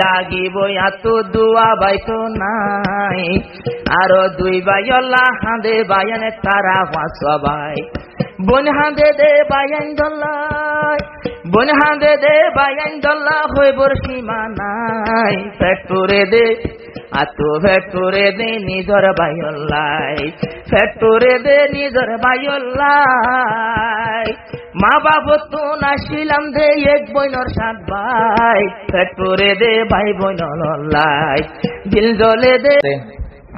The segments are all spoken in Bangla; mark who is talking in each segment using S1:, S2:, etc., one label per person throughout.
S1: লাগিব এত দুয়া বাইতো নাই আর দুই বাইলা হাঁদে বায়ান তারা সবাই বন হাঁদে দে বায়ান দল্লাই বন হাঁদে দে বায়ান দল্লা হইবর সীমা নাই ফ্যাক্টরে দে আতো ফ্যাক্টরে দে নিজর বাইলাই ফ্যাক্টরে দে নিজর বাইলাই মা বাবা তো নাছিলাম দে এক বইনর সাত ভাই ফ্যাক্টরে দে ভাই বইন লল্লাই দিল জলে দে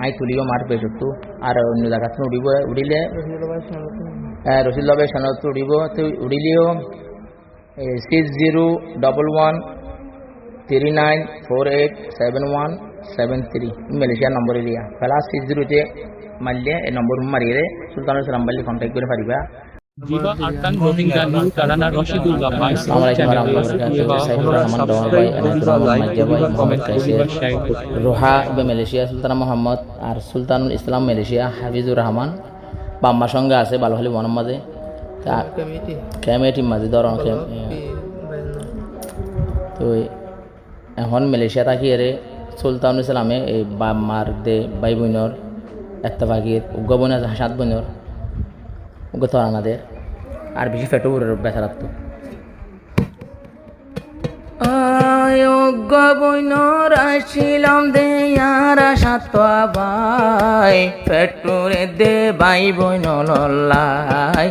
S1: আই তুলিও মার পেছতু আর অন্য জায়গা উড়িব উড়িলে রসিদ লবে সনদ উড়িব তুই উড়িলেও 601139487173 মালয়েশিয়া নম্বর এরিয়া ফেলা 60 মারলে এই নম্বর মারিয়ে সুলতানুল সালাম বাল্লি কন্ট্যাক্ট করে পারিবা
S2: Jiwa akan Rohingya New Karana Rashidul Gabai
S1: Roha Malaysia Sultan Muhammad আর সুলতানুল ইসলাম মালয়েশিয়া হাফিজুর রহমান বাম্মার সঙ্গে আছে ভালো হলে মনের মাঝে কমিটির মাঝে ধরন তো এখন মালয়েশিয়া থাকি এরে সুলতানুল ইসলামে এই বাম্মার দে ভাই বোনের একটা ভাগিয়ে উগ্র বোন আছে 7 বোনের গত আনাদের আর বেশি ফেটো বেচা রাখতো আয়োগ্য বইনর আসিলাম দে আর সাত ভাই ফেটুরে দে ভাই বইন লল্লাই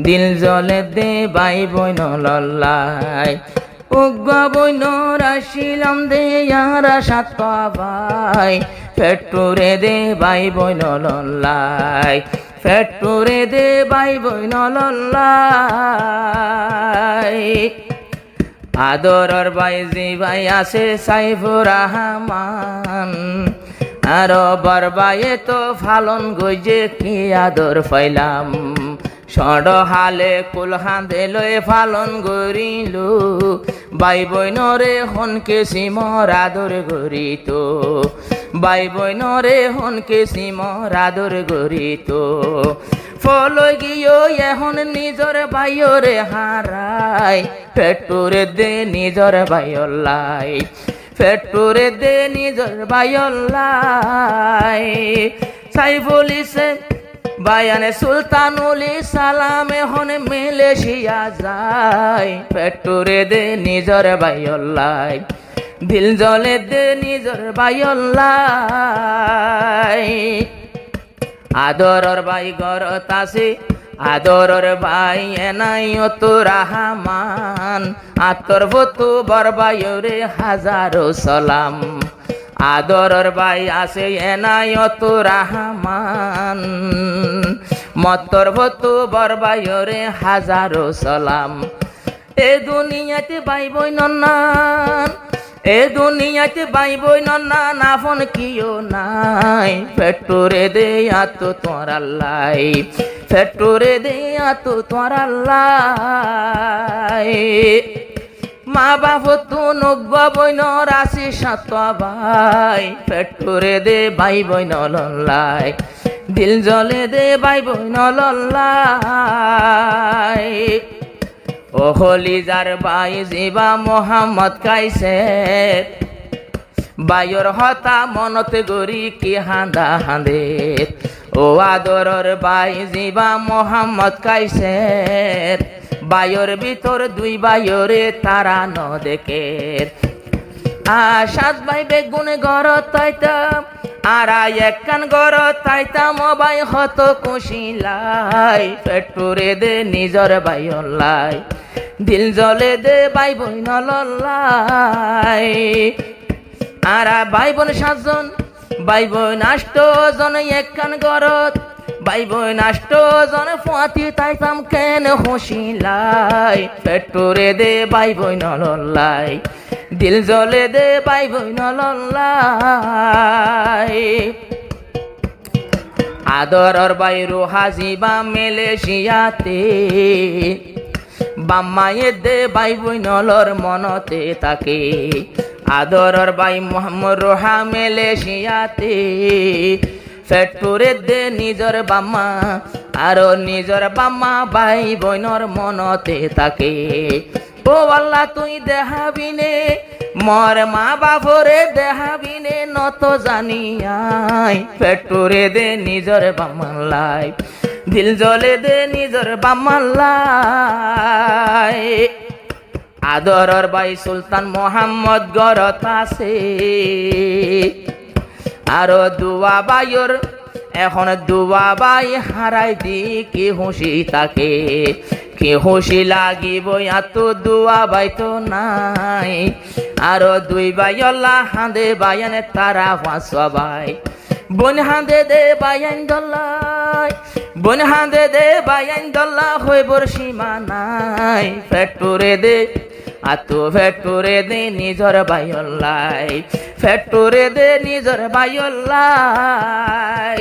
S1: দিল জলে দে ভাই বইন লল্লাই উগ্র বইনর আসিলাম দে আর সাত ভাই ফেটুরে দে ভাই বইন লল্লাই ফ্যাক্টরে দে ভাই বইন লল্লাই আদরর ভাই জি ভাই আছে সাইফুর রহমান আর বরবায়ে তো ফালন গইজে কি আদর পাইলাম সড় হালে কুলহাঁদে লয়ে ফালন গরিলু ভাই বইনরে হনকে সিমর আদর গরিত ভাই বইনরে হনকে সিমর আদর গরিত ফলই গিয়ে এখন নিজর ভাইরে হারাই ফেটুরে দে নিজর ভাইলাই ফেটুরে দে নিজর ভাইলাই সাইফুল ইসলাম বায়ানে সুলতানুল সালাম এখন মালয়েশিয়া যায় ফেটুরে দে নিজর ভাইলাই দিল জলে দে নিজর ভাইলাই আদরর ভাই গরত আছে আদরর ভাই এনায়ত রহমান আতর বতু বরবায়রে হাজারো সালাম আদরর ভাই আছে এনায়ত রহমান মতর বতু বরবায়রে হাজারো সালাম এ দুনিয়াতে ভাই বই নন্নান এ দুনিয়াতে ভাই বই নন্নান আপন কিও নাই ফেটুরে দে আত তোর আল্লাই ফেটুরে দে আত তোর আল্লাই মা বাপ তো নব্য বইন রাশি সাত ভাই ফেটুরে দে ভাই বইন লল্লাই দিল জলে দে ভাই বইন লল্লাই ও হলিজার ভাই জিবা মোহাম্মদ কাইছে বাইর হতা মনতে গরি কি হাঁদা হাঁদে ও আদরর ভাই জিবা মোহাম্মদ কাইছে বাইর ভিতর দুই বাইরে তারা ন দেখে সাত ভাই বেগুনে গড় তাইতাম আর একখান গড় তাইতাম ভাই হত কুশিলাই ফেটুরে দে নিজর ভাইলাই দিল জলে দে ভাই বইন লল্লাই আর ভাই বোন 7 জন ভাই বোন 8 জন একখান গড়ত ভাই বোন 8 জন ফাঁতি তাইতাম কেন হুশিলাই ফেটুরে দে ভাই বইন লল্লাই দিল জলে দে ভাই বইন লল্লাই আদরর ভাই রোহা জিবা মালয়েশিয়াতে বাম্মায়ে দে ভাই বইনলর মনতে তাকে আদরর ভাই মোহাম্মদ রোহা মালয়েশিয়াতে ফেটুরে দে নিজর বাম্মা আর নিজর বাম্মা ভাই বইনর মনতে তাকে ও আল্লাহ তুই দেহাবিনে মর মা বাপরে দেহাবিনে নত জানিয়াই পেটুরে দে নিজর বামাল্লাই দিল জলে দে নিজর বামাল্লাই আদরর ভাই সুলতান মোহাম্মদ গরত আছে আরো দুয়া বাইর এখন দুয়া বাই হারাই দি কি হুঁশি তাকে কি হুঁশি লাগিব এত দুয়া বাই তো নাই আরো দুই বাই আল্লাহ হাঁদে বায়ানে তারা পাঁচ বাই বন হাঁদে দে বায়ান দল্লাই বন হাঁদে দে বায়ান দল্লা হয়ে বর্ষিমা নাই পেটুরে দে আতো ফেটুরে দে নিজর বায়ল্লাই ফেটুরে দে নিজর বায়ল্লাই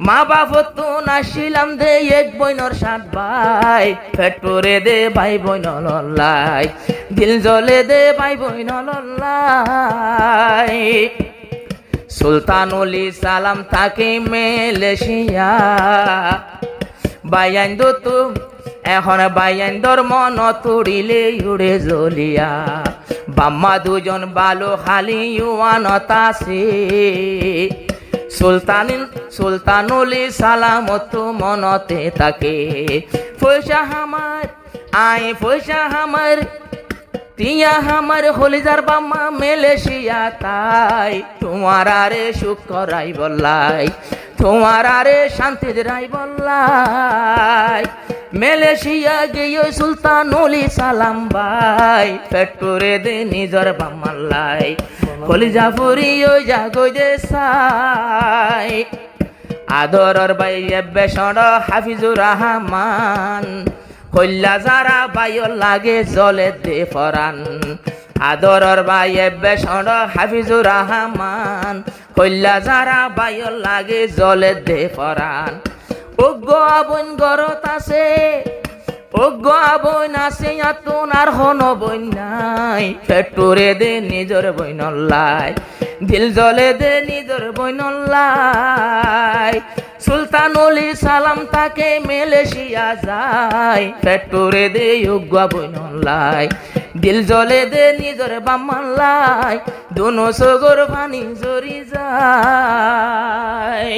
S1: মা বাপ তো নাছিলাম দে এক বইনর সাত ভাই ফেটুরে দে ভাই বইন লল্লাই দিল জলে দে ভাই বইন লল্লাই সুলতানুল সালাম তাকে মেলেশিয়া বায়ান তো এখন বাইন্দর মন তুড়িলে উড়ে জ্বলিয়া বাম্মা দুজন বালো খালি ইউয়ানত আছে সুলতানুল সালামত মনতে তাকে পয়সা হামার আই পয়সা হামার তিয়া হামার হলিজার বাম্মা মেলেশিয়া তাই তোমার আরে সুখ করাই বললাই তোমার আরে শান্তি রাই বললাই মেলেশিয়া গিয়ে সুলতানুল সালাম ভাই পেটুরে দে নিজর বামাল্লাই কলিজা ফুরিও জাগো যে সাই আদরর ভাই বেসর হাফিজুর রহমান কল্যা যারা বাইও লাগে জলে দে ফরান আদরর ভাই বেসর হাফিজুর রহমান কল্যা যারা বাইও লাগে জলে দে ফরান অজ্ঞ আবন গরত আছে অজ্ঞ আবন আছে আতুন আর হন বইন নাই পেটুরে দে নিজর বইনল্লাই দিল জলে দে নিজর বইনল্লাই সুলতানুল সালাম তাকে মেলেশিয়া যায় পেটুরে দে অজ্ঞ বইনল্লাই দিল জলে দে নিজর বামাল্লাই দুনো সগর পানি জরি যায়।